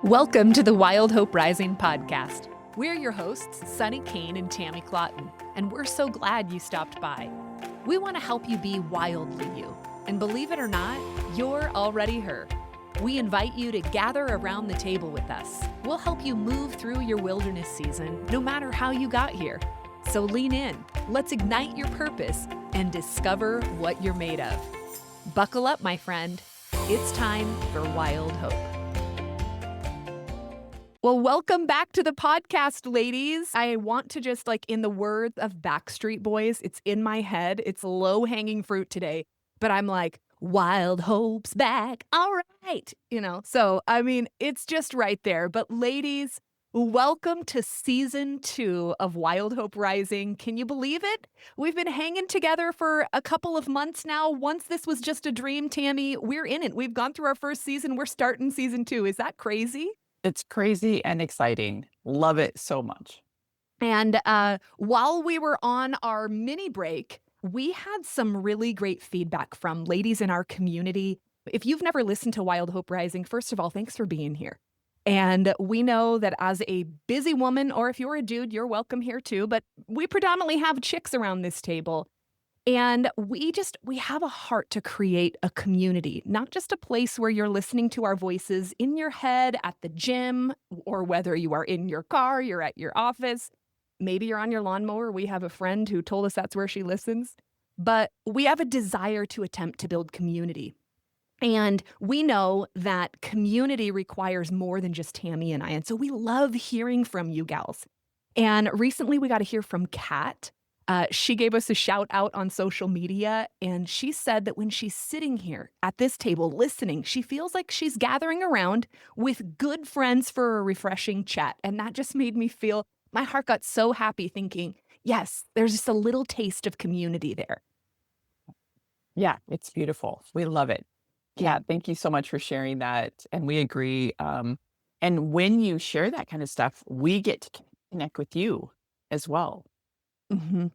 Welcome to the Wild Hope Rising podcast. We're your hosts, Sunny Kane and Tammy Clotton, and we're so glad you stopped by. We want to help you be wildly you, and believe it or not, you're already her. We invite you to gather around the table with us. We'll help you move through your wilderness season, no matter how you got here. So lean in, let's ignite your purpose, and discover what you're made of. Buckle up, my friend. It's time for Wild Hope. Well, welcome back to the podcast, ladies. I want to just, in the words of Backstreet Boys, it's in my head. It's low-hanging fruit today. But I'm like, Wild Hope's back. All right. So, it's just right there. But ladies, welcome to season 2 of Wild Hope Rising. Can you believe it? We've been hanging together for a couple of months now. Once this was just a dream, Tammy, we're in it. We've gone through our first season. We're starting season 2. Is that crazy? It's crazy and exciting. Love it so much. And while we were on our mini break, we had some really great feedback from ladies in our community. If you've never listened to Wild Hope Rising, first of all, thanks for being here. And we know that as a busy woman, or if you're a dude, you're welcome here too, but we predominantly have chicks around this table. And we have a heart to create a community, not just a place where you're listening to our voices in your head at the gym, or whether you are in your car, you're at your office, maybe you're on your lawnmower. We have a friend who told us that's where she listens. But we have a desire to attempt to build community. And we know that community requires more than just Tammy and I. And so we love hearing from you gals. And recently we got to hear from Kat. She gave us a shout out on social media, and she said that when she's sitting here at this table listening, she feels like she's gathering around with good friends for a refreshing chat. And that just made me feel, my heart got so happy thinking, yes, there's just a little taste of community there. Yeah, it's beautiful. We love it. Yeah, thank you so much for sharing that. And we agree. And when you share that kind of stuff, we get to connect with you as well. Mm-hmm.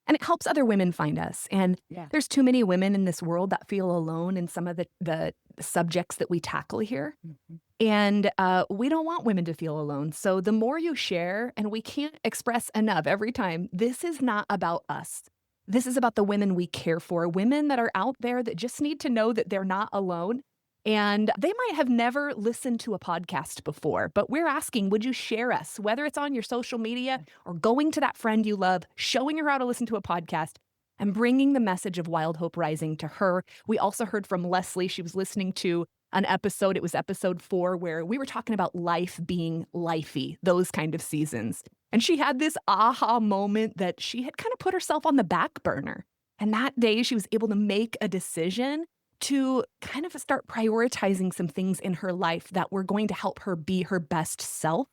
And it helps other women find us. And there's too many women in this world that feel alone in some of the subjects that we tackle here. Mm-hmm. And we don't want women to feel alone. So the more you share, and we can't express enough every time, this is not about us. This is about the women we care for, women that are out there that just need to know that they're not alone. And they might have never listened to a podcast before, but we're asking, would you share us, whether it's on your social media or going to that friend you love, showing her how to listen to a podcast and bringing the message of Wild Hope Rising to her. We also heard from Leslie. She was listening to an episode. It was episode 4, where we were talking about life being lifey, those kind of seasons. And she had this aha moment that she had kind of put herself on the back burner. And that day she was able to make a decision to kind of start prioritizing some things in her life that were going to help her be her best self.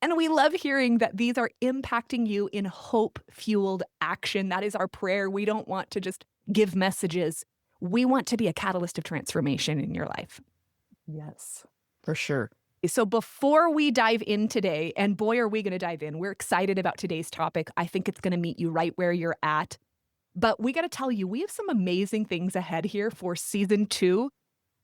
And we love hearing that these are impacting you in hope-fueled action. That is our prayer. We don't want to just give messages. We want to be a catalyst of transformation in your life. Yes, for sure. So before we dive in today, and boy, are we going to dive in. We're excited about today's topic. I think it's going to meet you right where you're at. But we got to tell you, we have some amazing things ahead here for season 2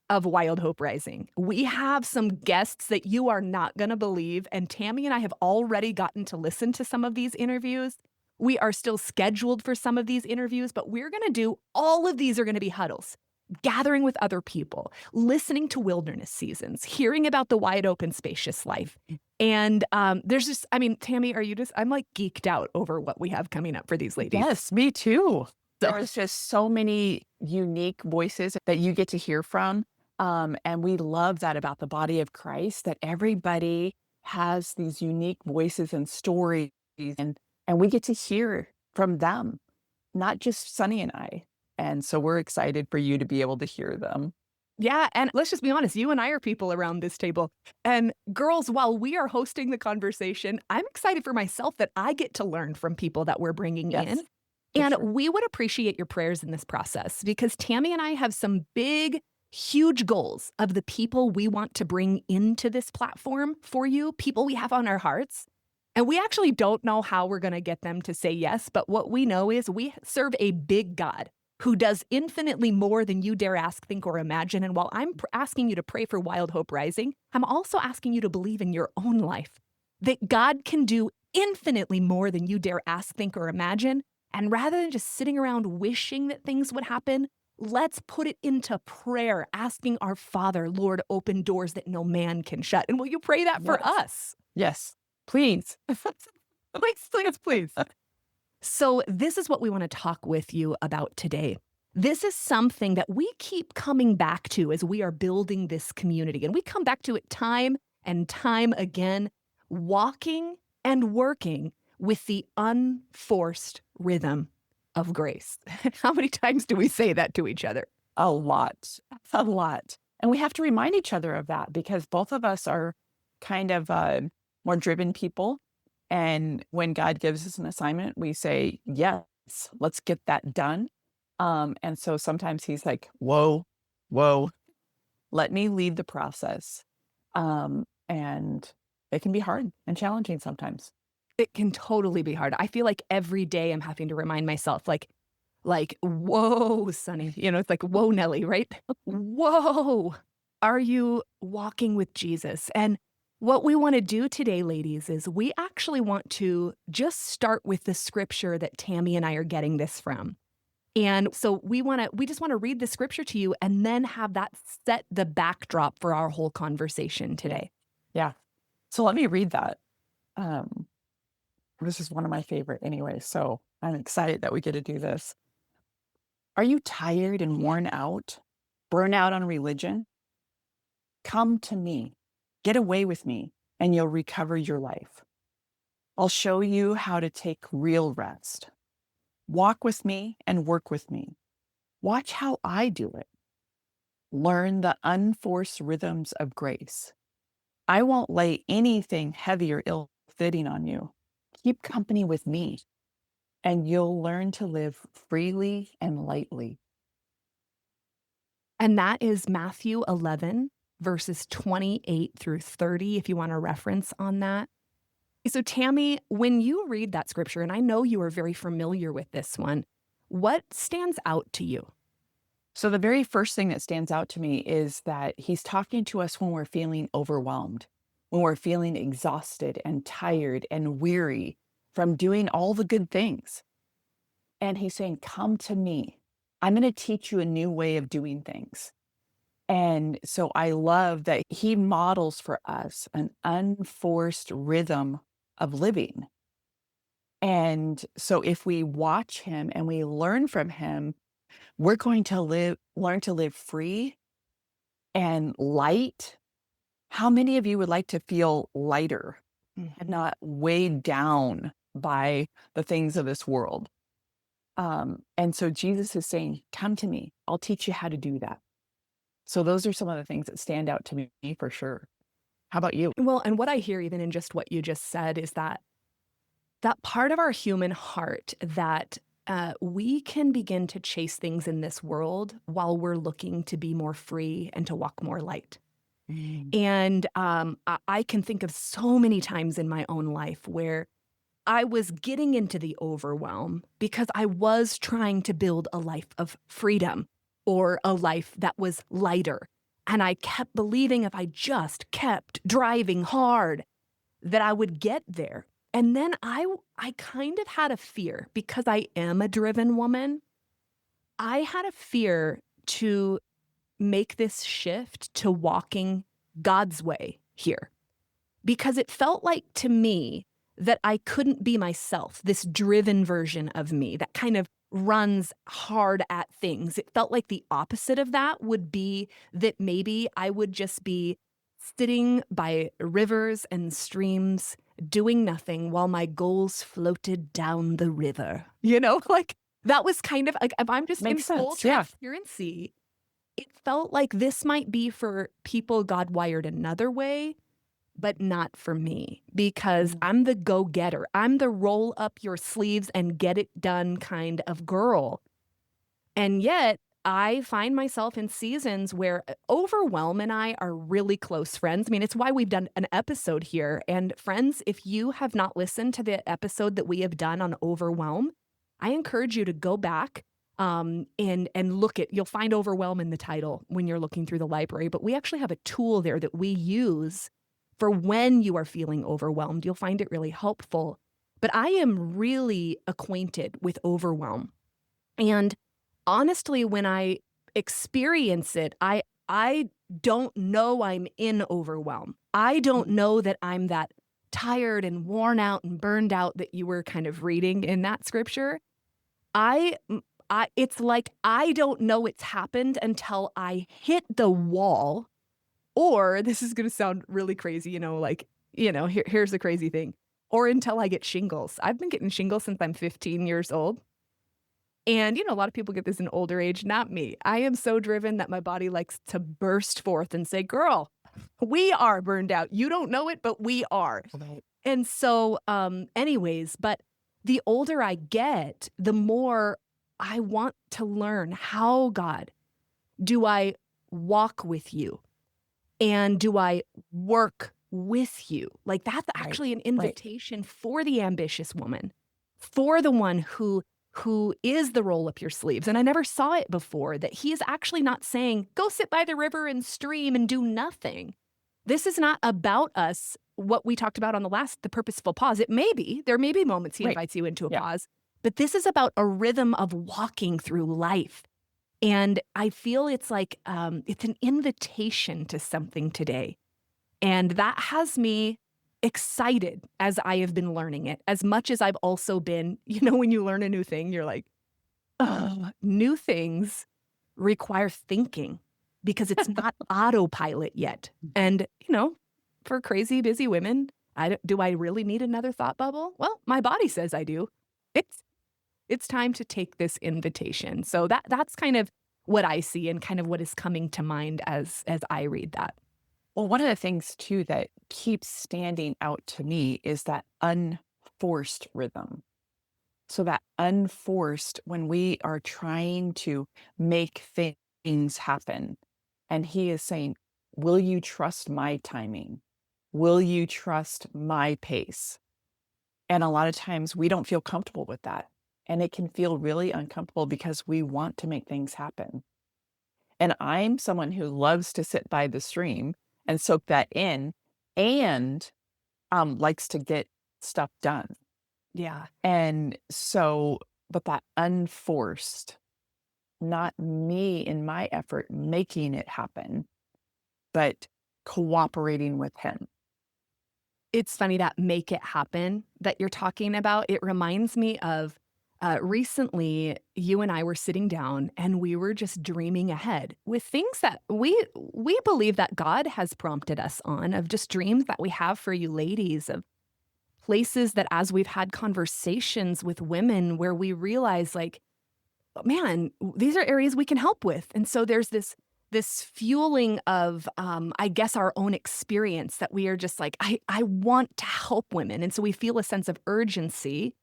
of Wild Hope Rising. We have some guests that you are not going to believe. And Tammy and I have already gotten to listen to some of these interviews. We are still scheduled for some of these interviews, but we're going to do, all of these are going to be huddles, gathering with other people, listening to wilderness seasons, hearing about the wide open, spacious life. And there's just, Tammy, I'm geeked out over what we have coming up for these ladies. Yes, me too. There's just so many unique voices that you get to hear from. And we love that about the body of Christ, that everybody has these unique voices and stories, and we get to hear from them, not just Sunny and I. And so we're excited for you to be able to hear them. Yeah, and let's just be honest, you and I are people around this table. And girls, while we are hosting the conversation, I'm excited for myself that I get to learn from people that we're bringing in. And we would appreciate your prayers in this process, because Tammy and I have some big, huge goals of the people we want to bring into this platform for you, people we have on our hearts. And we actually don't know how we're going to get them to say yes, but what we know is we serve a big God who does infinitely more than you dare ask, think, or imagine. And while I'm asking you to pray for Wild Hope Rising, I'm also asking you to believe in your own life that God can do infinitely more than you dare ask, think, or imagine. And rather than just sitting around wishing that things would happen, let's put it into prayer, asking our Father, Lord, open doors that no man can shut. And will you pray that for Yes. us? Yes. Please. Please, please, please. So, this is what we want to talk with you about today. This is something that we keep coming back to as we are building this community. And we come back to it time and time again, walking and working with the unforced rhythm of grace. How many times do we say that to each other? A lot. A lot. And we have to remind each other of that because both of us are kind of more driven people. And when God gives us an assignment, we say, yes, let's get that done. And so sometimes he's like, whoa, whoa, let me lead the process. And it can be hard and challenging sometimes. It can totally be hard. I feel like every day I'm having to remind myself, whoa, Sonny. It's like, whoa, Nelly, right? Whoa. Are you walking with Jesus? And what we want to do today, ladies, is we actually want to just start with the scripture that Tammy and I are getting this from. And so we just want to read the scripture to you and then have that set the backdrop for our whole conversation today. Yeah. So let me read that. This is one of my favorite anyway, so I'm excited that we get to do this. Are you tired and worn out, burn out on religion? Come to me, get away with me, and you'll recover your life. I'll show you how to take real rest. Walk with me and work with me. Watch how I do it. Learn the unforced rhythms of grace. I won't lay anything heavy or ill-fitting on you. Keep company with me, and you'll learn to live freely and lightly. And that is Matthew 11, verses 28 through 30, if you want a reference on that. So, Tammy, when you read that scripture, and I know you are very familiar with this one, what stands out to you? So the very first thing that stands out to me is that he's talking to us when we're feeling overwhelmed, when we're feeling exhausted and tired and weary from doing all the good things. And he's saying, come to me. I'm going to teach you a new way of doing things. And so I love that he models for us an unforced rhythm of living. And so if we watch him and we learn from him, we're going to learn to live free and light. How many of you would like to feel lighter and not weighed down by the things of this world? And so Jesus is saying, come to me. I'll teach you how to do that. So those are some of the things that stand out to me for sure. How about you? Well, and what I hear even in just what you just said is that part of our human heart that we can begin to chase things in this world while we're looking to be more free and to walk more light. And I can think of so many times in my own life where I was getting into the overwhelm because I was trying to build a life of freedom or a life that was lighter. And I kept believing if I just kept driving hard that I would get there. And then I kind of had a fear because I am a driven woman. I had a fear to make this shift to walking God's way here because it felt like to me that I couldn't be myself, this driven version of me that kind of runs hard at things. It felt like the opposite of that would be that maybe I would just be sitting by rivers and streams doing nothing while my goals floated down the river. Like that was kind of like, if I'm just Makes in full sense, yeah. transparency, it felt like this might be for people God wired another way, but not for me because I'm the go-getter. I'm the roll up your sleeves and get it done kind of girl. And yet I find myself in seasons where overwhelm and I are really close friends. I mean, it's why we've done an episode here. And friends, if you have not listened to the episode that we have done on overwhelm, I encourage you to go back and look at, you'll find overwhelm in the title when you're looking through the library, but we actually have a tool there that we use for when you are feeling overwhelmed. You'll find it really helpful. But I am really acquainted with overwhelm. And honestly, when I experience it, I don't know I'm in overwhelm. I don't know that I'm that tired and worn out and burned out that you were kind of reading in that scripture. I it's like I don't know it's happened until I hit the wall, or this is going to sound really crazy, here's the crazy thing, or until I get shingles. I've been getting shingles since I'm 15 years old. And, a lot of people get this in older age, not me. I am so driven that my body likes to burst forth and say, girl, we are burned out. You don't know it, but we are. Right. And so, anyways, but the older I get, the more I want to learn how, God, do I walk with you? And do I work with you? Like, that's actually an invitation for the ambitious woman, for the one who is the roll up your sleeves. And I never saw it before, that he is actually not saying, go sit by the river and stream and do nothing. This is not about us, what we talked about on the purposeful pause. There may be moments he invites you into a pause, but this is about a rhythm of walking through life. And I feel it's like, it's an invitation to something today. And that has me excited as I have been learning it, as much as I've also been, when you learn a new thing, you're like, oh, new things require thinking because it's not autopilot yet. And, for crazy busy women, do I really need another thought bubble? Well, my body says I do. It's time to take this invitation. So that's kind of what I see and kind of what is coming to mind as I read that. Well, one of the things too that keeps standing out to me is that unforced rhythm. So that unforced, when we are trying to make things happen, and he is saying, will you trust my timing? Will you trust my pace? And a lot of times we don't feel comfortable with that. And it can feel really uncomfortable because we want to make things happen. And I'm someone who loves to sit by the stream and soak that in, and likes to get stuff done. Yeah. And so, but that unforced, not me in my effort making it happen, but cooperating with him. It's funny, that make it happen that you're talking about. It reminds me of recently you and I were sitting down and we were just dreaming ahead with things that we believe that God has prompted us on, of just dreams that we have for you ladies, of places that as we've had conversations with women where we realize, like, man, these are areas we can help with. And so there's this fueling of, I guess, our own experience, that we are just like, I want to help women. And so we feel a sense of urgency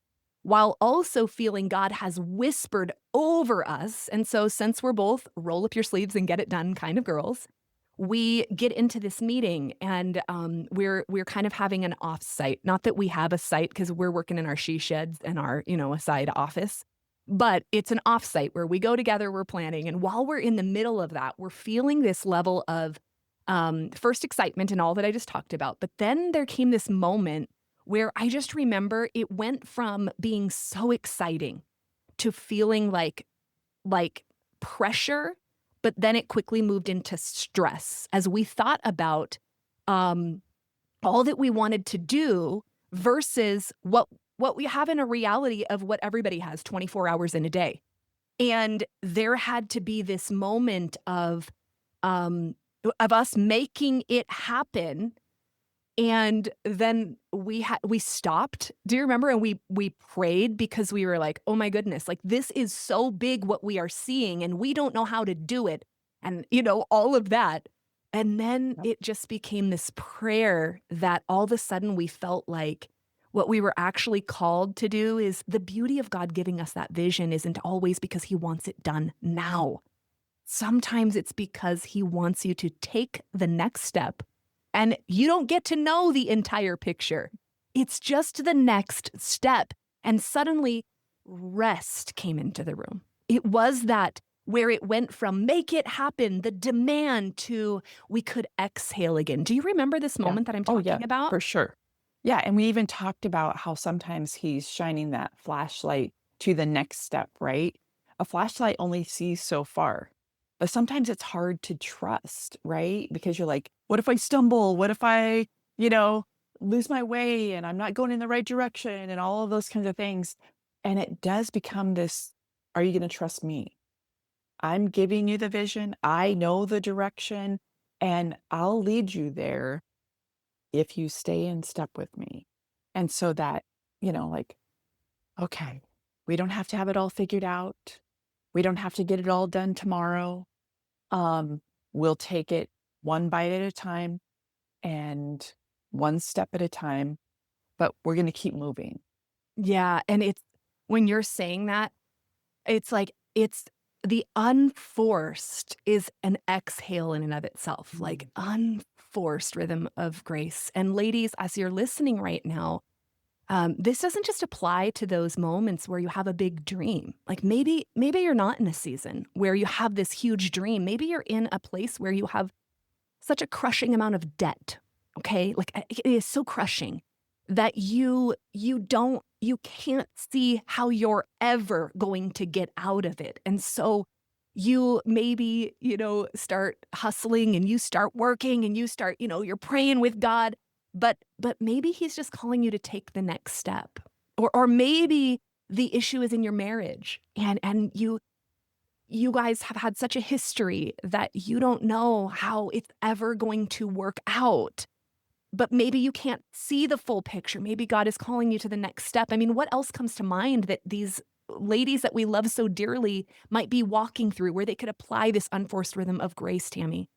while also feeling God has whispered over us. And so since we're both roll up your sleeves and get it done kind of girls, we get into this meeting and we're kind of having an off-site. Not that we have a site because we're working in our she sheds and our, a side office, but it's an off-site where we go together, we're planning. And while we're in the middle of that, we're feeling this level of first excitement and all that I just talked about. But then there came this moment where I just remember it went from being so exciting to feeling like pressure, but then it quickly moved into stress as we thought about all that we wanted to do versus what we have in a reality of what everybody has 24 hours in a day. And there had to be this moment of us making it happen. And then we stopped. Do you remember? And we prayed because we were like, oh my goodness, like this is so big what we are seeing and we don't know how to do it. And, all of that. And then it just became this prayer that all of a sudden we felt like what we were actually called to do is the beauty of God giving us that vision isn't always because he wants it done now. Sometimes it's because he wants you to take the next step. And you don't get to know the entire picture. It's just the next step. And suddenly rest came into the room. It was that where it went from make it happen, the demand, to we could exhale again. Do you remember this Yeah. moment that I'm Oh, yeah, talking about? for sure. Yeah, and we even talked about how sometimes he's shining that flashlight to the next step, right? A flashlight only sees so far, but sometimes it's hard to trust, right? Because you're like, what if I stumble? What if I, you know, lose my way and I'm not going in the right direction and all of those kinds of things. And it does become this, are you going to trust me? I'm giving you the vision. I know the direction and I'll lead you there if you stay in step with me. And so that, like, okay, we don't have to have it all figured out. We don't have to get it all done tomorrow. Um, we'll take it one bite at a time and one step at a time, but we're going to keep moving. Yeah, and it's when you're saying that, it's like it's the unforced is an exhale in and of itself, like Mm. unforced rhythm of grace. And ladies, as you're listening right now, this doesn't just apply to those moments where you have a big dream. Like maybe you're not in a season where you have this huge dream. Maybe you're in a place where you have such a crushing amount of debt. Okay, like it is so crushing that you can't see how you're ever going to get out of it. And so you maybe, start hustling and you start working and you start, you're praying with God, but maybe he's just calling you to take the next step. Or maybe the issue is in your marriage, and you guys have had such a history that you don't know how it's ever going to work out. But maybe you can't see the full picture. Maybe God is calling you to the next step. I mean, what else comes to mind that these ladies that we love so dearly might be walking through where they could apply this unforced rhythm of grace, Tammy?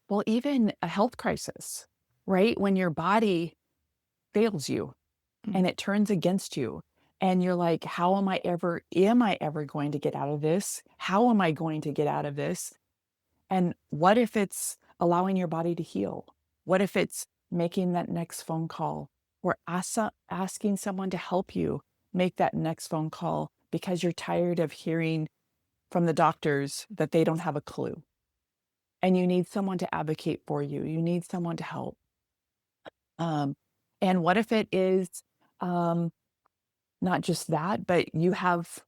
Well, even a health crisis, right? When your body fails you Mm. and it turns against you and you're like, how am I ever going to get out of this? How am I going to get out of this? And what if it's allowing your body to heal? What if it's making that next phone call or asking someone to help you make that next phone call because you're tired of hearing from the doctors that they don't have a clue and you need someone to advocate for you? You need someone to help. Um, and what if it is um, not just that, but you have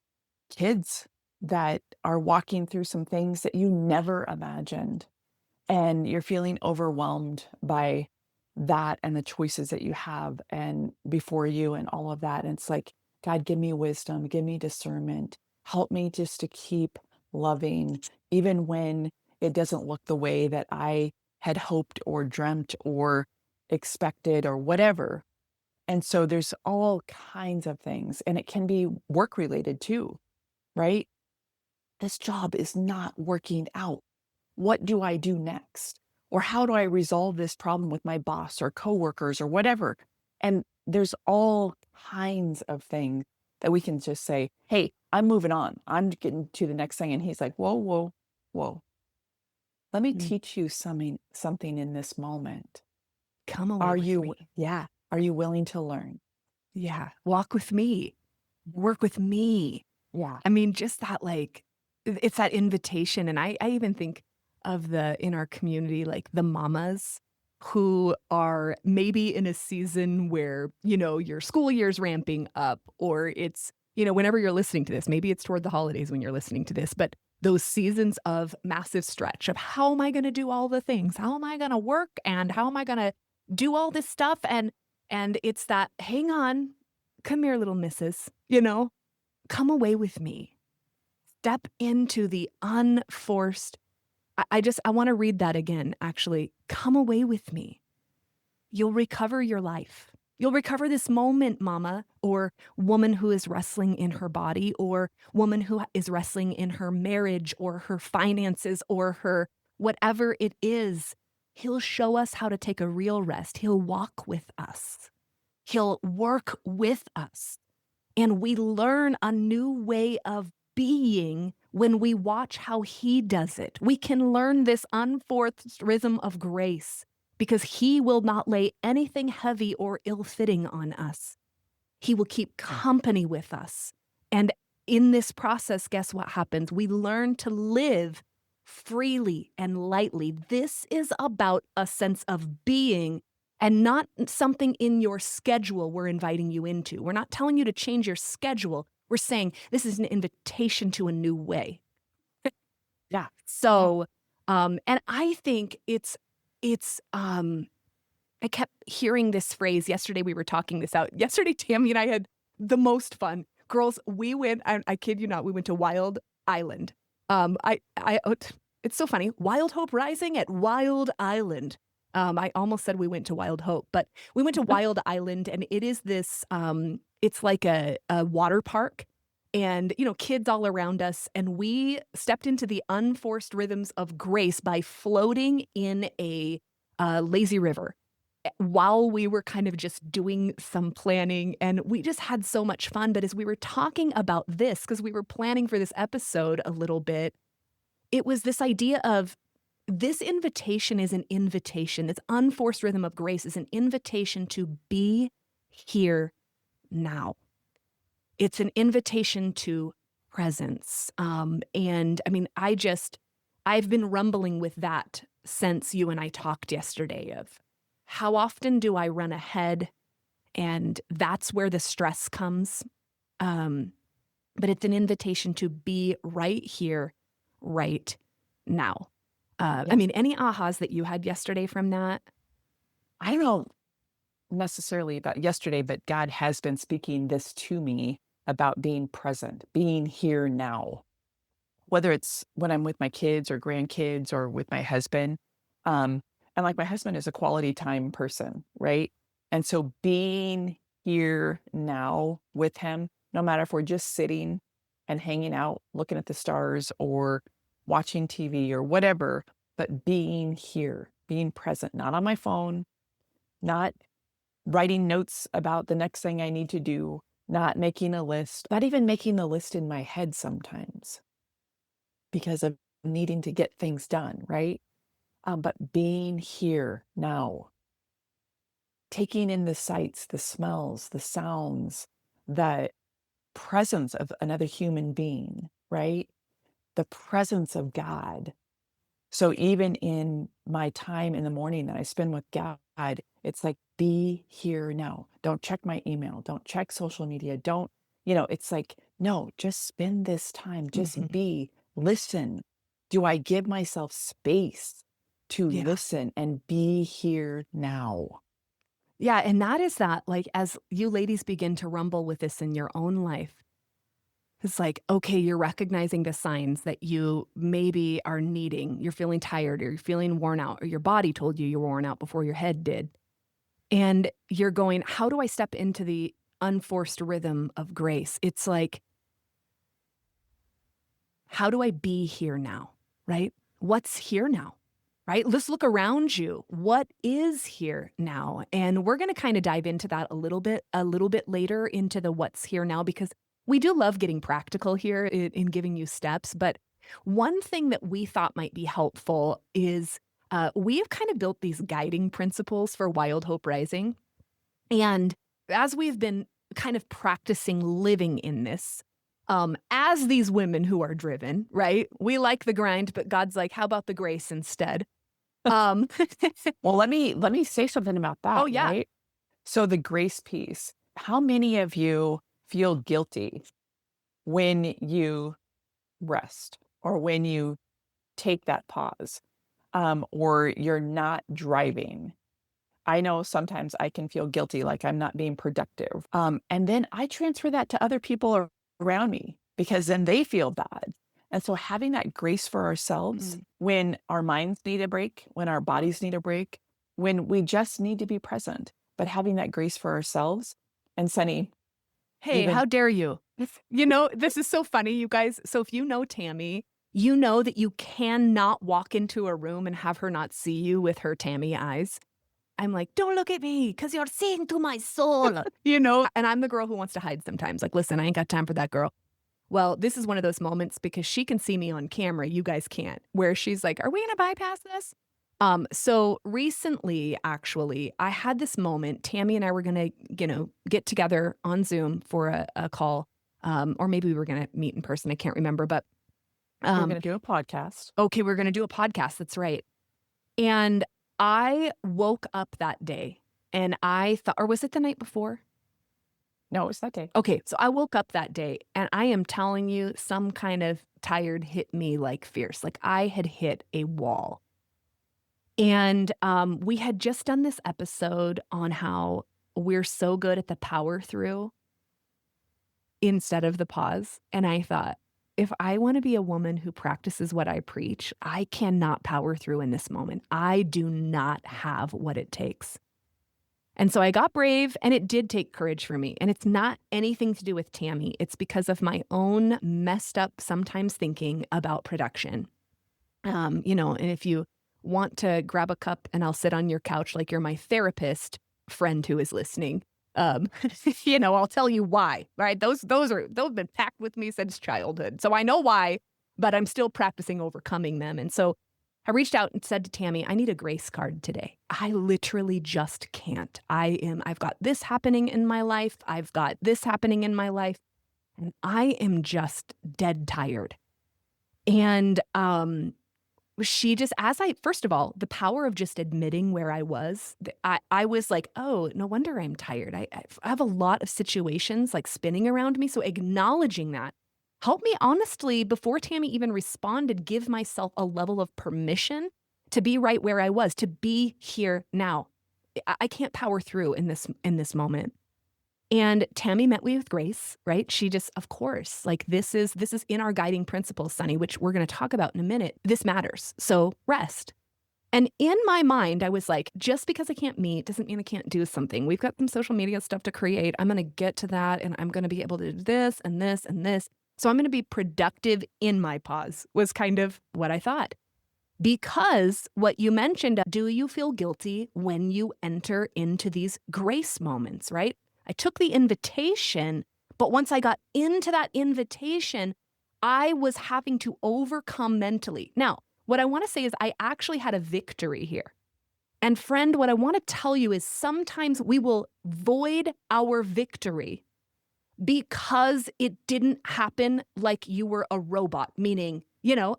kids that are walking through some things that you never imagined and you're feeling overwhelmed by that and the choices that you have and before you and all of that. And it's like, God, give me wisdom, give me discernment, help me just to keep loving, even when it doesn't look the way that I had hoped or dreamt or expected or whatever. And so there's all kinds of things, and it can be work related too, right? This job is not working out. What do I do next? Or how do I resolve this problem with my boss or coworkers or whatever? And there's all kinds of things that we can just say, hey, I'm moving on. I'm getting to the next thing. And he's like, whoa, whoa, whoa. Let me Mm. teach you something in this moment. Come away Are with you, me. yeah, are you willing to learn? Yeah. Walk with me. Work with me. Yeah. I mean, just that, like, it's that invitation, and I even think of in our community, like, the mamas who are maybe in a season where, your school year's ramping up, or it's, whenever you're listening to this, maybe it's toward the holidays when you're listening to this, but those seasons of massive stretch of how am I gonna do all the things? How am I gonna work, and how am I gonna do all this stuff? And it's that, "Hang on, come here, little missus," "Come away with me." Step into the unforced. I wanna read that again, actually. Come away with me. You'll recover your life. You'll recover this moment, mama, or woman who is wrestling in her body, or woman who is wrestling in her marriage, or her finances, or her whatever it is. He'll show us how to take a real rest. He'll walk with us. He'll work with us. And we learn a new way of being when we watch how he does it. We can learn this unforced rhythm of grace because he will not lay anything heavy or ill fitting on us. He will keep company with us. And in this process, guess what happens? We learn to live freely and lightly. This is about a sense of being and not something in your schedule we're inviting you into. We're not telling you to change your schedule. We're saying this is an invitation to a new way. Yeah. So, and I think I kept hearing this phrase. Yesterday, we were talking this out. Yesterday, Tammy and I had the most fun. Girls, we went, I kid you not, we went to Wild Island. It's so funny. Wild Hope Rising at Wild Island. I almost said we went to Wild Hope, but we went to Wild Island, and it is this, it's like a water park, and, kids all around us. And we stepped into the unforced rhythms of grace by floating in a lazy river while we were kind of just doing some planning, and we just had so much fun. But as we were talking about this, because we were planning for this episode a little bit, it was this idea of this invitation is an invitation. This unforced rhythm of grace is an invitation to be here now. It's an invitation to presence. And I mean, I've been rumbling with that since you and I talked yesterday of how often do I run ahead, and that's where the stress comes. But it's an invitation to be right here, right now. I mean, any ahas that you had yesterday from that? I don't know necessarily about yesterday, but God has been speaking this to me about being present, being here now, whether it's when I'm with my kids or grandkids or with my husband. And like my husband is a quality time person, right? And so being here now with him, no matter if we're just sitting and hanging out, looking at the stars or watching TV or whatever, but being here, being present, not on my phone, not writing notes about the next thing I need to do, not making a list, not even making the list in my head sometimes because of needing to get things done, right? But being here now, taking in the sights, the smells, the sounds, the presence of another human being, right? The presence of God. So even in my time in the morning that I spend with God, it's like, be here now. Don't check my email. Don't check social media. Don't, it's like, no, just spend this time. Just be, listen. Do I give myself space to Yeah. listen and be here now? Yeah, and that is that, like, as you ladies begin to rumble with this in your own life, it's like, okay, you're recognizing the signs that you maybe are needing. You're feeling tired, or you're feeling worn out, or your body told you were worn out before your head did. And you're going, how do I step into the unforced rhythm of grace? It's like, how do I be here now? Right? What's here now? Right? Let's look around you. What is here now? And we're going to kind of dive into that a little bit later into the what's here now, because we do love getting practical here in giving you steps. But one thing that we thought might be helpful is we have kind of built these guiding principles for Wild Hope Rising. And as we've been kind of practicing living in this, as these women who are driven, right? We like the grind, but God's like, how about the grace instead? Um, Well, let me say something about that, oh yeah. right? So the grace piece, how many of you feel guilty when you rest or when you take that pause, or you're not driving? I know sometimes I can feel guilty, like I'm not being productive. And then I transfer that to other people around me because then they feel bad. And so having that grace for ourselves when our minds need a break, when our bodies need a break, when we just need to be present, but having that grace for ourselves. And Sunny, Hey, even how dare you? This is so funny, you guys. So if you know Tammy, you know that you cannot walk into a room and have her not see you with her Tammy eyes. I'm like, don't look at me because you're seeing to my soul, and I'm the girl who wants to hide sometimes. Like, listen, I ain't got time for that, girl. Well, this is one of those moments because she can see me on camera. You guys can't, where she's like, are we going to bypass this? So recently, actually, I had this moment. Tammy and I were going to, get together on Zoom for a call. or maybe we were going to meet in person. I can't remember, but we're going to do a podcast. Okay, we're going to do a podcast. That's right. And I woke up that day and I thought, or was it the night before? No, it was that day. Okay, so I woke up that day and I am telling you, some kind of tired hit me like fierce. Like I had hit a wall. And we had just done this episode on how we're so good at the power through instead of the pause. And I thought, if I want to be a woman who practices what I preach, I cannot power through in this moment. I do not have what it takes. And so I got brave, and it did take courage for me. And it's not anything to do with Tammy. It's because of my own messed up, sometimes thinking about production. And if you want to grab a cup and I'll sit on your couch like you're my therapist friend who is listening, I'll tell you why, right? Those have been packed with me since childhood. So I know why, but I'm still practicing overcoming them. And so I reached out and said to Tammy, I need a grace card today. I literally just can't. I've got this happening in my life. I've got this happening in my life. And I am just dead tired. And she just, first of all, the power of just admitting where I was, I was like, oh, no wonder I'm tired. I have a lot of situations like spinning around me. So acknowledging that helped me honestly, before Tammy even responded, give myself a level of permission to be right where I was, to be here now. I can't power through in this moment. And Tammy met me with grace, right? She just, of course, like this is in our guiding principles, Sunny, which we're going to talk about in a minute. This matters. So rest. And in my mind, I was like, just because I can't meet doesn't mean I can't do something. We've got some social media stuff to create. I'm going to get to that, and I'm going to be able to do this and this and this. So I'm going to be productive in my pause, was kind of what I thought. Because what you mentioned, do you feel guilty when you enter into these grace moments, right? I took the invitation, but once I got into that invitation, I was having to overcome mentally. Now, what I want to say is I actually had a victory here. And friend, what I want to tell you is sometimes we will void our victory because it didn't happen like you were a robot, meaning,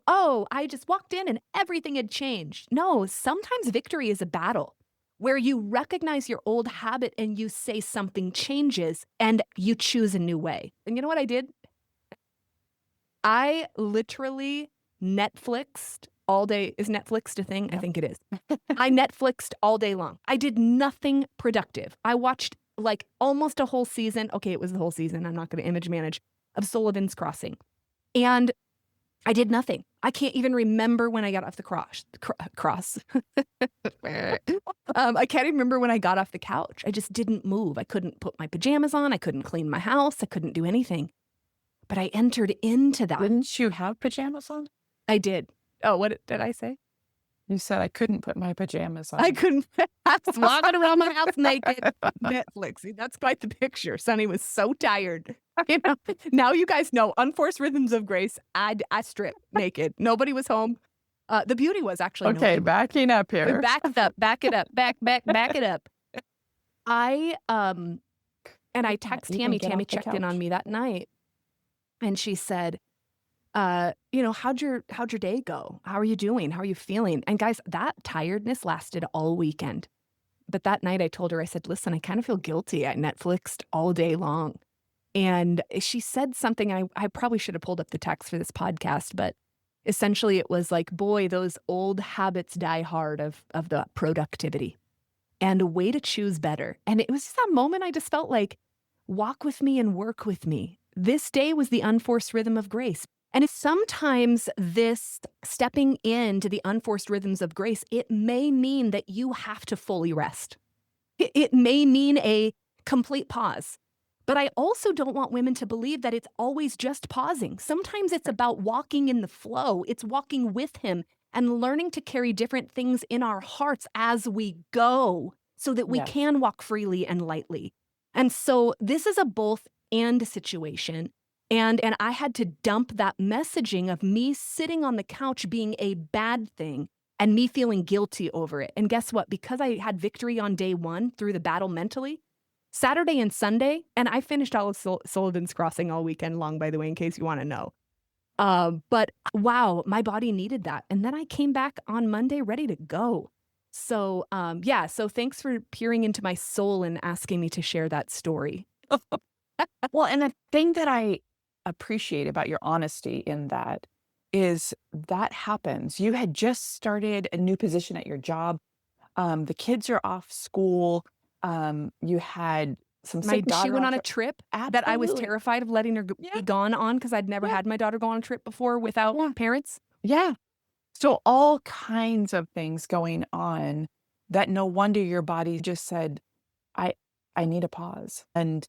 oh, I just walked in and everything had changed. No, sometimes victory is a battle where you recognize your old habit and you say something changes and you choose a new way. And you know what I did? I literally Netflixed all day. Is Netflixed a thing? Yep. I think it is. I Netflixed all day long. I did nothing productive. I watched like almost a whole season. Okay, it was the whole season. I'm not going to image manage of Sullivan's Crossing. And I did nothing. I can't even remember when I got off the cross. I can't even remember when I got off the couch. I just didn't move. I couldn't put my pajamas on. I couldn't clean my house. I couldn't do anything. But I entered into that. Didn't you have pajamas on? I did. Oh, what did I say? You said I couldn't put my pajamas on. I couldn't. I was walking around my house naked. Netflix. That's quite the picture. Sonny was so tired. Now you guys know, Unforced Rhythms of Grace, I stripped naked. Nobody was home. The beauty was actually okay. Backing up here. Back it up. Back it up. Back it up. And I text Tammy. Tammy checked in on me that night, and she said, how'd your day go? How are you doing? How are you feeling? And guys, that tiredness lasted all weekend. But that night I told her, I said, listen, I kind of feel guilty. I Netflixed all day long. And she said something, I probably should have pulled up the text for this podcast, but essentially it was like, boy, those old habits die hard of the productivity, and a way to choose better. And it was just that moment I just felt like, walk with me and work with me. This day was the unforced rhythm of grace. And sometimes this stepping into the unforced rhythms of grace, it may mean that you have to fully rest. It may mean a complete pause. But I also don't want women to believe that it's always just pausing. Sometimes it's about walking in the flow. It's walking with him and learning to carry different things in our hearts as we go so that we can walk freely and lightly. And so this is a both and situation. And I had to dump that messaging of me sitting on the couch being a bad thing and me feeling guilty over it. And guess what? Because I had victory on day one through the battle mentally, Saturday and Sunday, and I finished all of Sullivan's Crossing all weekend long, by the way, in case you want to know. But wow, my body needed that. And then I came back on Monday ready to go. So, yeah, so thanks for peering into my soul and asking me to share that story. Well, and the thing that I appreciate about your honesty in that is that happens. You had just started a new position at your job. The kids are off school. You had some sick She daughter went on on a trip. trip that I was Absolutely. terrified of letting her Yeah. be gone on because I'd never Yeah. had my daughter go on a trip before without Yeah. parents. Yeah. So all kinds of things going on that no wonder your body just said, I I need a pause. And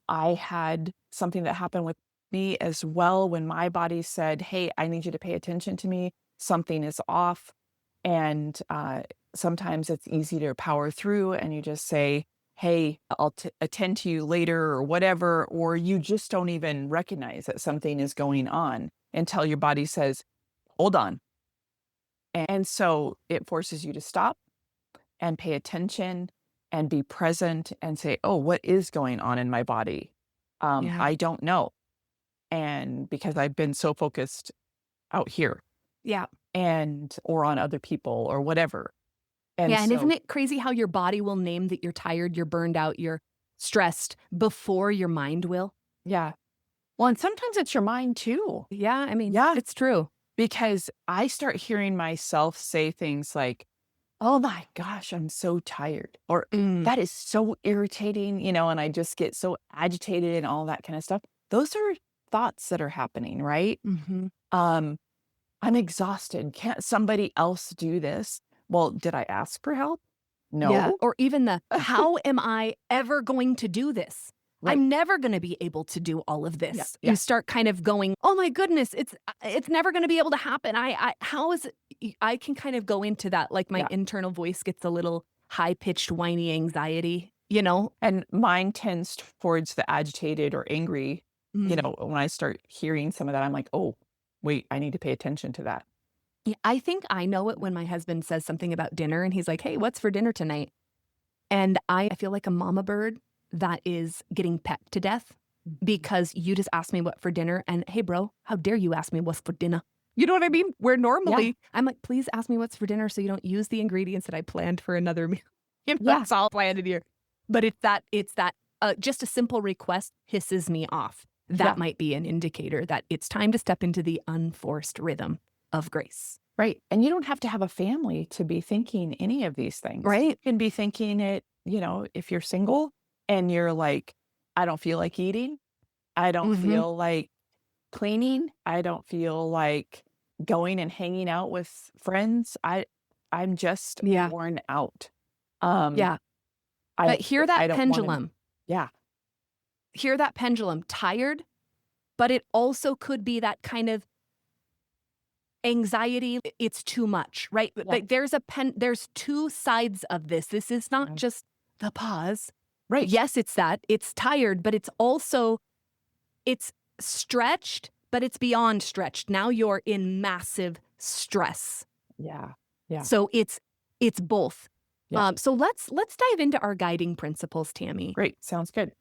I had something that happened with me as well when my body said, hey, I need you to pay attention to me. Something is off. And sometimes it's easy to power through and you just say, hey, I'll attend to you later or whatever. Or you just don't even recognize that something is going on until your body says, hold on. And so it forces you to stop and pay attention and be present and say, oh, what is going on in my body? Yeah. I don't know. And because I've been so focused out here Yeah. and or on other people or whatever. And Yeah. And so, isn't it crazy how your body will name that you're tired, you're burned out, you're stressed before your mind will? yeah. Well, and sometimes it's your mind too. Yeah. I mean, Yeah. it's true. Because I start hearing myself say things like, oh my gosh, I'm so tired. Or Mm. that is so irritating, and I just get so agitated and all that kind of stuff. Those are thoughts that are happening, right? Hmm. Um, I'm exhausted. Can't somebody else do this? Well, did I ask for help? Yeah. No. Or even how am I ever going to do this? Right. I'm never going to be able to do all of Yeah. this. Yeah. You start kind of going, oh my goodness, it's never going to be able to happen. How is it? I can kind of go into that. Like my Yeah. internal voice gets a little high pitched, whiny anxiety. And mine tends towards the agitated or angry. Mm. When I start hearing some of that, I'm like, oh, wait, I need to pay attention to that. Yeah, I think I know it when my husband says something about dinner and he's like, hey, what's for dinner tonight? And I feel like a mama bird that is getting pecked to death because you just asked me what for dinner. And hey, bro, how dare you ask me what's for dinner? You know what I mean? Where normally I'm like, please ask me what's for dinner so you don't use the ingredients that I planned for another meal. Yeah. That's all planned in here. But it's that just a simple request pisses me off. That Yeah. might be an indicator that it's time to step into the unforced rhythm of grace. Right. And you don't have to have a family to be thinking any of these things. Right. You can be thinking it, if you're single and you're like, I don't feel like eating. I don't Mhm. feel like cleaning. I don't feel like going and hanging out with friends. I'm just Yeah. worn out. Um, Yeah. But hear I that don't want to. pendulum. Yeah. Hear that pendulum. Tired, but it also could be that kind of anxiety. It's too much, right? Yeah. Like there's two sides of this. This is not Yeah. just the pause. Right. Yes, it's that. It's tired, but it's stretched, but it's beyond stretched. Now you're in massive stress. Yeah. Yeah. So it's both. Yeah. So let's dive into our guiding principles, Tammy. Great. Sounds good.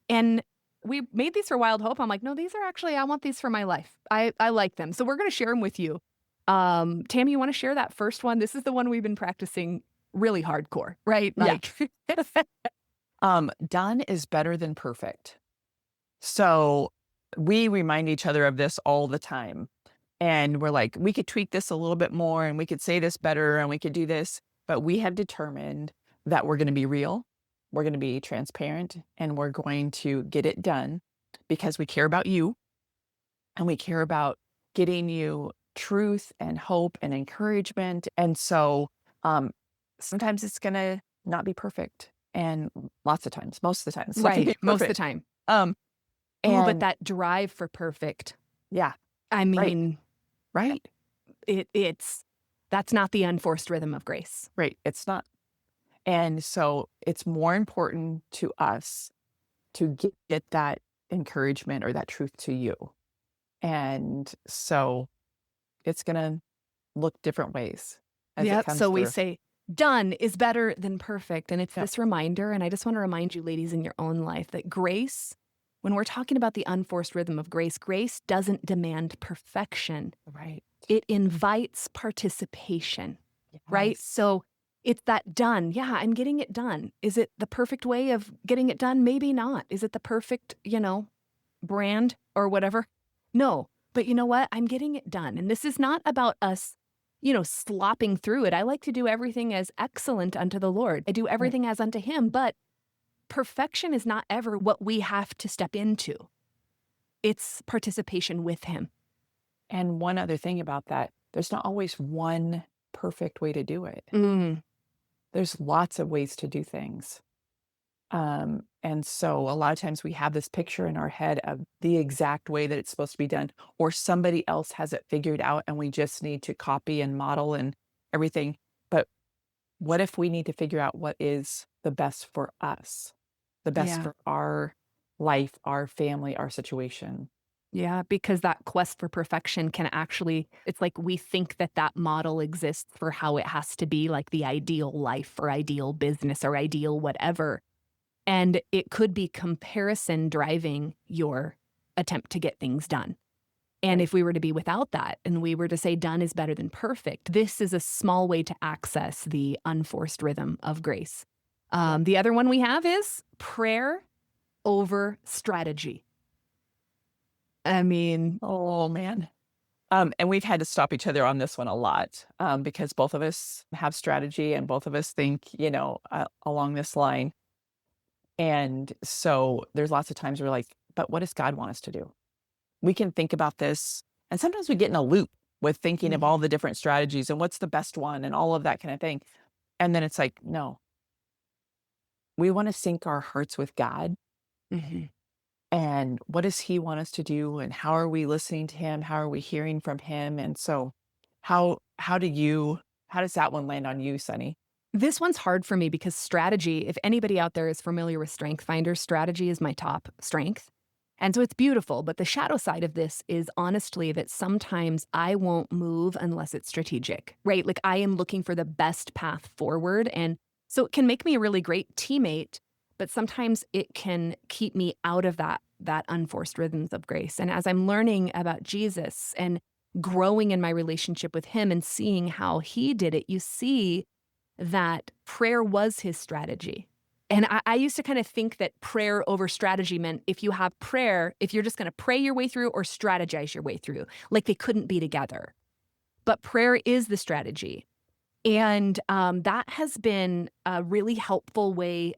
And we made these for Wild Hope. I'm like, no, these are actually, I want these for my life. I like them. So we're going to share them with you. Tammy, you want to share that first one? This is the one we've been practicing really hardcore, right? Like, Done is better than perfect. So we remind each other of this all the time. And we're like, we could tweak this a little bit more and we could say this better and we could do this. But we have determined that we're going to be real, we're going to be transparent, and we're going to get it done because we care about you and we care about getting you truth and hope and encouragement. And so sometimes it's going to not be perfect. And lots of times, most of the time, it's not gonna be right. Most of the perfect. time. Um, Ooh, but and that drive for perfect. yeah, I right, mean, right, that's not the unforced rhythm of grace. right. It's not. And so it's more important to us to get that encouragement or that truth to you. And so it's going to look different ways as it Yep. comes So we through. say, Done is better than perfect. And it's Yep. this reminder, and I just want to remind you, ladies, in your own life, that grace, when we're talking about the unforced rhythm of grace, grace doesn't demand perfection. Right. It invites participation, right? Yes. So it's that done. Yeah, I'm getting it done. Is it the perfect way of getting it done? Maybe not. Is it the perfect, brand or whatever? No. But you know what? I'm getting it done. And this is not about us, slopping through it. I like to do everything as excellent unto the Lord. I do Right. everything as unto Him. But perfection is not ever what we have to step into, it's participation with Him. And one other thing about that, there's not always one perfect way to do it. Mm, There's lots of ways to do things. And so a lot of times we have this picture in our head of the exact way that it's supposed to be done, or somebody else has it figured out and we just need to copy and model and everything. But what if we need to figure out what is the best for us, the best yeah. for our life, our family, our situation? Yeah, because that quest for perfection can actually, it's like we think that that model exists for how it has to be, like the ideal life or ideal business or ideal whatever. And it could be comparison driving your attempt to get things done. And Right. if we were to be without that and we were to say done is better than perfect, this is a small way to access the unforced rhythm of grace. Yep. The other one we have is prayer over strategy. I mean, Oh man. And we've had to stop each other on this one a lot, because both of us have strategy and both of us think, along this line. And so there's lots of times we're like, but what does God want us to do? We can think about this. And sometimes we get in a loop with thinking of all mhm, the different strategies and what's the best one and all of that kind of thing. And then it's like, no, we want to sync our hearts with God. mhm. And what does He want us to do? And how are we listening to Him? How are we hearing from Him? And so, how does that one land on you, Sunny? This one's hard for me because strategy, if anybody out there is familiar with Strength Finders, strategy is my top strength. And so it's beautiful. But the shadow side of this is honestly that sometimes I won't move unless it's strategic, right? Like I am looking for the best path forward. And so it can make me a really great teammate, but sometimes it can keep me out of that unforced rhythms of grace. And as I'm learning about Jesus and growing in my relationship with Him and seeing how He did it, you see that prayer was His strategy. And I used to kind of think that prayer over strategy meant if you have prayer, if you're just going to pray your way through or strategize your way through, like they couldn't be together. But prayer is the strategy. And that has been a helpful way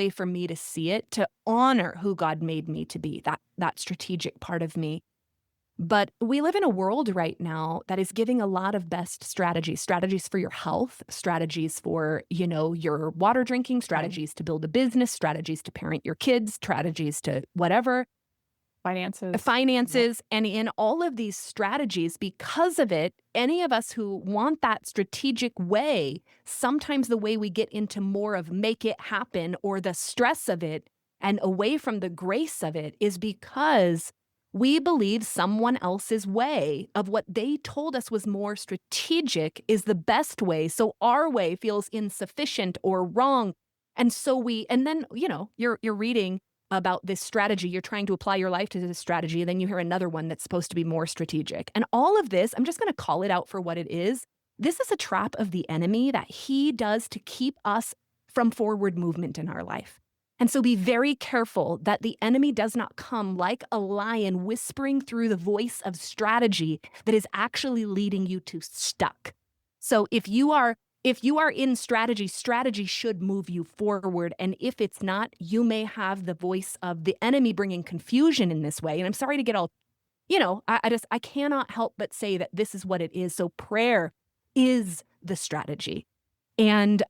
for me to see it, to honor who God made me to be, that strategic part of me. But we live in a world right now that is giving a lot of best strategies for your health, strategies for, your water drinking, Right. strategies to build a business, strategies to parent your kids, strategies to whatever, Finances. Yep. finances. And in all of these strategies, because of it, any of us who want that strategic way, sometimes the way we get into more of make it happen or the stress of it and away from the grace of it is because we believe someone else's way of what they told us was more strategic is the best way. So our way feels insufficient or wrong. And then, you're reading about this strategy. You're trying to apply your life to this strategy. And then you hear another one that's supposed to be more strategic. And all of this, I'm just going to call it out for what it is. This is a trap of the enemy that he does to keep us from forward movement in our life. And so be very careful that the enemy does not come like a lion whispering through the voice of strategy that is actually leading you to stuck. So if you are in strategy, strategy should move you forward. And if it's not, you may have the voice of the enemy bringing confusion in this way. And I'm sorry to get all, I cannot help but say that this is what it is. So prayer is the strategy. And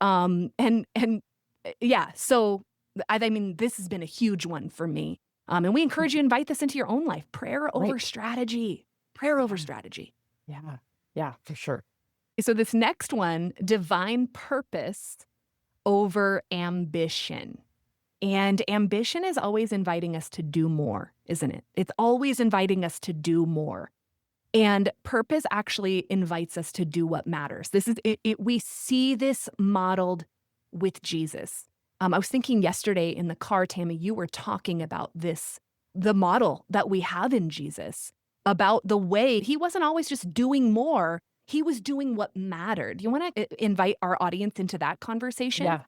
so I mean, this has been a huge one for me. And we encourage you to invite this into your own life. Prayer over Right. strategy. Prayer over Yeah. strategy. Yeah. Yeah, for sure. So this next one, divine purpose over ambition. And ambition is always inviting us to do more, isn't it? It's always inviting us to do more. And purpose actually invites us to do what matters. This is it, we see this modeled with Jesus. I was thinking yesterday in the car, Tammy, you were talking about this, the model that we have in Jesus, about the way he wasn't always just doing more, he was doing what mattered. You want to invite our audience into that conversation? Yeah.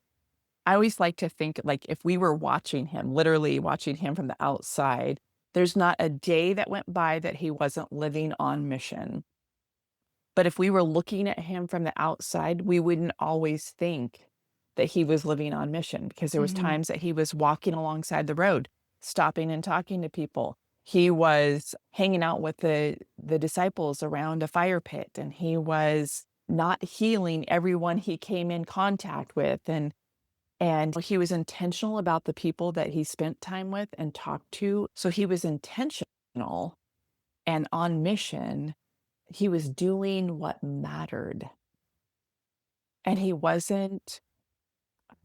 I always like to think, like, if we were watching him, literally watching him from the outside, there's not a day that went by that he wasn't living on mission. But if we were looking at him from the outside, we wouldn't always think that he was living on mission, because there was Mhm. times that he was walking alongside the road, stopping and talking to people. He was hanging out with the disciples around a fire pit, and he was not healing everyone he came in contact with, and he was intentional about the people that he spent time with and talked to. So he was intentional and on mission. He was doing what mattered. And he wasn't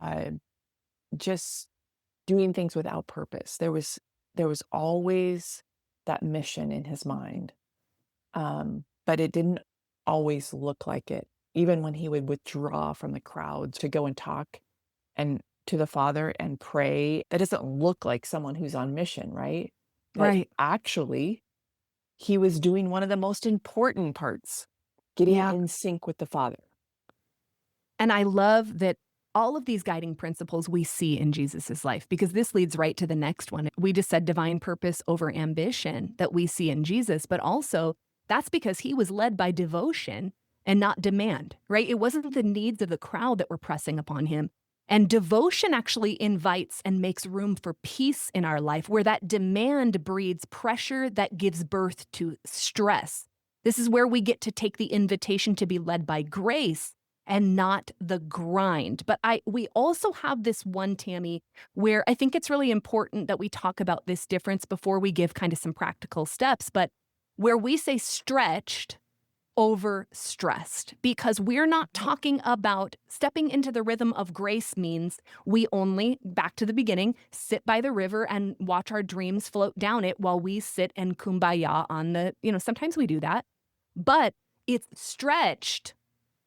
uh, just doing things without purpose. There was always that mission in his mind. But it didn't always look like it. Even when he would withdraw from the crowds to go and talk and to the Father and pray, that doesn't look like someone who's on mission, right? But Right. actually, he was doing one of the most important parts, getting Yeah. in sync with the Father. And I love that all of these guiding principles we see in Jesus's life, because this leads right to the next one. We just said divine purpose over ambition that we see in Jesus, but also that's because he was led by devotion and not demand, right? It wasn't the needs of the crowd that were pressing upon him. And devotion actually invites and makes room for peace in our life, where that demand breeds pressure that gives birth to stress. This is where we get to take the invitation to be led by grace and not the grind. But we also have this one, Tammy, where I think it's really important that we talk about this difference before we give kind of some practical steps, but where we say stretched over stressed, because we're not talking about stepping into the rhythm of grace means we only, back to the beginning, sit by the river and watch our dreams float down it while we sit and kumbaya on the, sometimes we do that, but it's stretched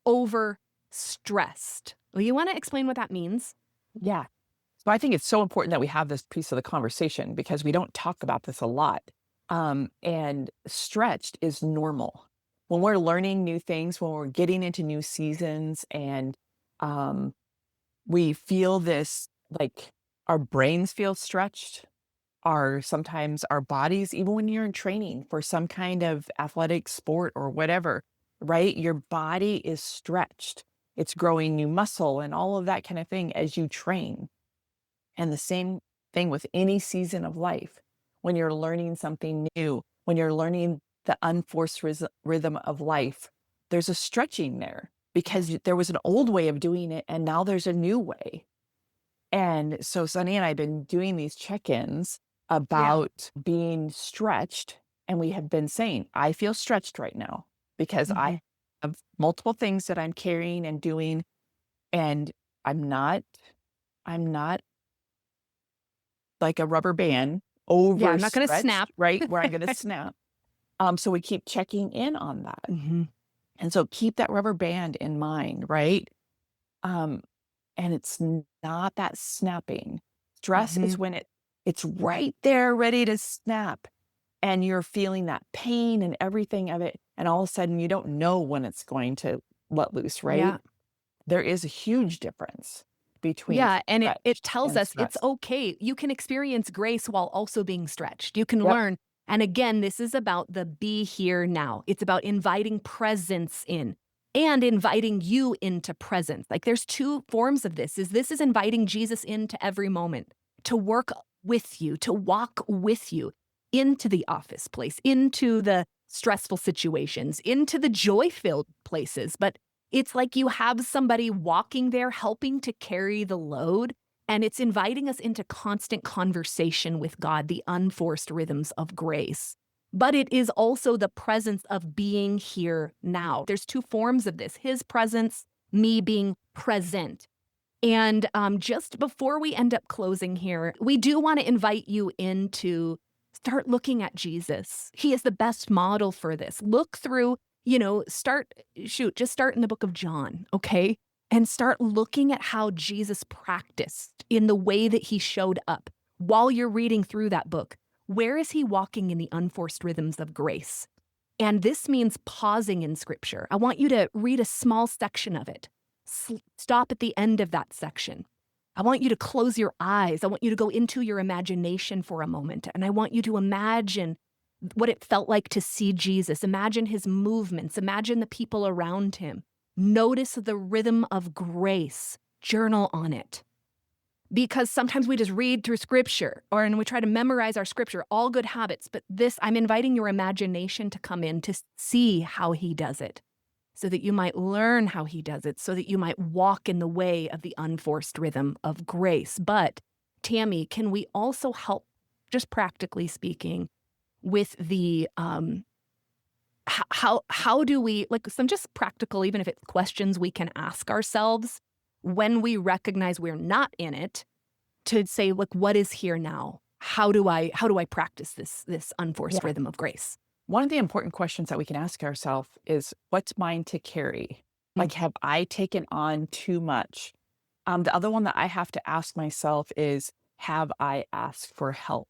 over stressed. Well, you want to explain what that means? Yeah. So I think it's so important that we have this piece of the conversation, because we don't talk about this a lot. And stretched is normal. When we're learning new things, when we're getting into new seasons, and um, we feel this, like, our brains feel stretched, sometimes our bodies, even when you're in training for some kind of athletic sport or whatever, right? Your body is stretched. It's growing new muscle and all of that kind of thing as you train. And the same thing with any season of life. When you're learning something new, when you're learning the unforced rhythm of life, there's a stretching there, because there was an old way of doing it and now there's a new way. And so Sunny and I have been doing these check-ins Yeah. about being stretched. And we have been saying, I feel stretched right now because Mhm. I have multiple things that I'm carrying and doing. And I'm not, I'm not like a rubber band Yeah, I'm not gonna overstretched, snap. right? Where I'm going to snap. So we keep checking in on that. Mhm. And so keep that rubber band in mind, right? Um, and it's not that snapping. Stress is Mhm. when it's right there ready to snap, and you're feeling that pain and everything of it, and all of a sudden you don't know when it's going to let loose, Yeah. right? There is a huge difference between Yeah, and it stretched tells and us it's stressed. okay. You can experience grace while also being stretched. You can Yep. learn. And again, this is about the be here now. It's about inviting presence in and inviting you into presence. Like there's two forms of this is inviting Jesus into every moment, to work with you, to walk with you into the office place, into the stressful situations, into the joy-filled places. But it's like you have somebody walking there helping to carry the load, and it's inviting us into constant conversation with God, the unforced rhythms of grace. But it is also the presence of being here now. There's two forms of this, his presence, me being present. And just before we end up closing here, we do want to invite you into start looking at Jesus. He is the best model for this. Look through, just start in the book of John, okay? And start looking at how Jesus practiced in the way that he showed up while you're reading through that book. Where is he walking in the unforced rhythms of grace? And this means pausing in scripture. I want you to read a small section of it. Stop at the end of that section. I want you to close your eyes. I want you to go into your imagination for a moment. And I want you to imagine what it felt like to see Jesus. Imagine his movements. Imagine the people around him. Notice the rhythm of grace. Journal on it. Because sometimes we just read through scripture and we try to memorize our scripture, all good habits. But I'm inviting your imagination to come in to see how he does it, so that you might learn how he does it, so that you might walk in the way of the unforced rhythm of grace. But Tammy, can we also help, just practically speaking, with the how do we, like, some just practical, even if it's questions we can ask ourselves when we recognize we're not in it, to say, look, what is here now? How do I practice this unforced rhythm of grace? One of the important questions that we can ask ourselves is, what's mine to carry? Like, have I taken on too much? The other one that I have to ask myself is, have I asked for help?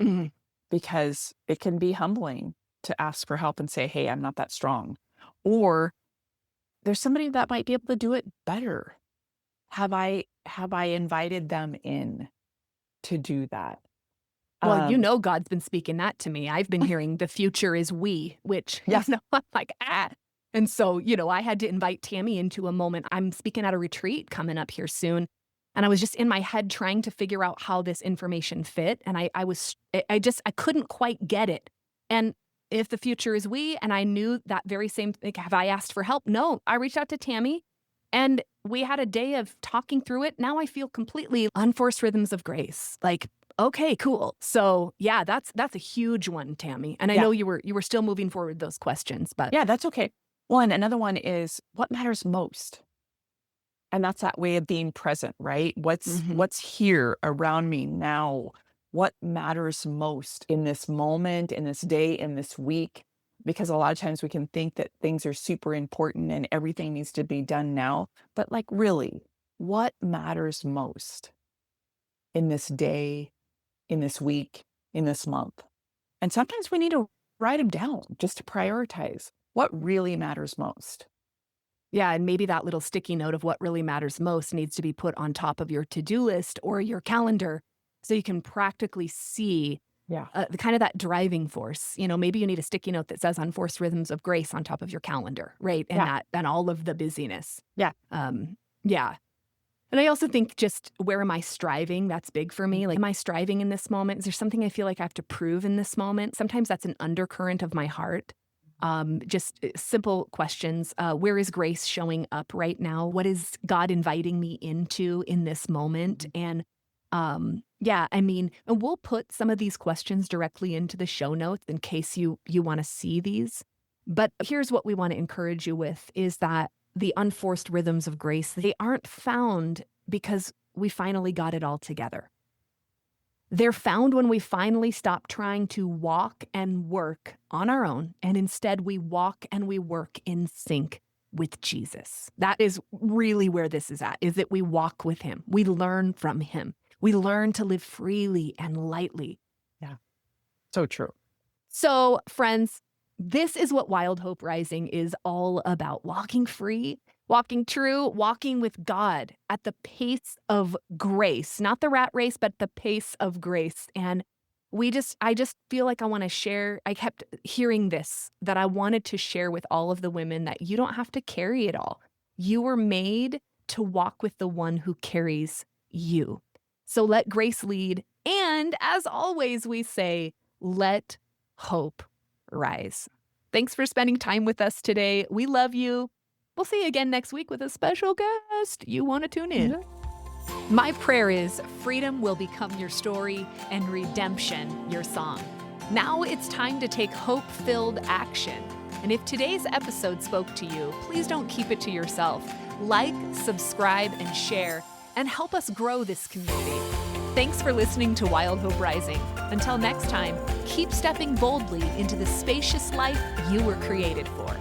Mhm. Because it can be humbling to ask for help and say, hey, I'm not that strong. Or there's somebody that might be able to do it better. Have I invited them in to do that? Well, God's been speaking that to me. I've been hearing the future is we, which, Yeah. I'm like, ah. And so, I had to invite Tammy into a moment. I'm speaking at a retreat coming up here soon. And I was just in my head trying to figure out how this information fit. And I couldn't quite get it. And if the future is we, and I knew that very same thing, have I asked for help? No, I reached out to Tammy and we had a day of talking through it. Now I feel completely unforced rhythms of grace. Like, okay, cool. So yeah, that's a huge one, Tammy. And I know you were still moving forward with those questions, but yeah, that's okay. Well, and another one is, what matters most? And that's that way of being present, right? What's here around me now? What matters most in this moment, in this day, in this week? Because a lot of times we can think that things are super important and everything needs to be done now. But like, really, what matters most in this day, in this week, in this month? And sometimes we need to write them down just to prioritize what really matters most. yeah, and maybe that little sticky note of what really matters most needs to be put on top of your to-do list or your calendar so you can practically see the kind of that driving force. Maybe you need a sticky note that says unforced rhythms of grace on top of your calendar, right? And all of the busyness. Yeah. Yeah. And I also think, just, where am I striving? That's big for me. Like, am I striving in this moment? Is there something I feel like I have to prove in this moment? Sometimes that's an undercurrent of my heart. Just simple questions. Where is grace showing up right now? What is God inviting me into in this moment? And and we'll put some of these questions directly into the show notes in case you want to see these. But here's what we want to encourage you with, is that the unforced rhythms of grace, they aren't found because we finally got it all together. They're found when we finally stop trying to walk and work on our own, and instead we walk and we work in sync with Jesus. That is really where this is at, is that we walk with him. We learn from him. We learn to live freely and lightly. Yeah. So true. So, friends, this is what Wild Hope Rising is all about. Walking free, walking true, walking with God at the pace of grace, not the rat race, but the pace of grace. And I just feel like I want to share. I kept hearing this, that I wanted to share with all of the women, that you don't have to carry it all. You were made to walk with the one who carries you. So let grace lead. And as always, we say, let hope rise. Thanks for spending time with us today. We love you. We'll see you again next week with a special guest. You want to tune in. My prayer is freedom will become your story and redemption your song. Now it's time to take hope-filled action. And if today's episode spoke to you, please don't keep it to yourself. Like, subscribe, and share, and help us grow this community. Thanks for listening to Wild Hope Rising. Until next time, keep stepping boldly into the spacious life you were created for.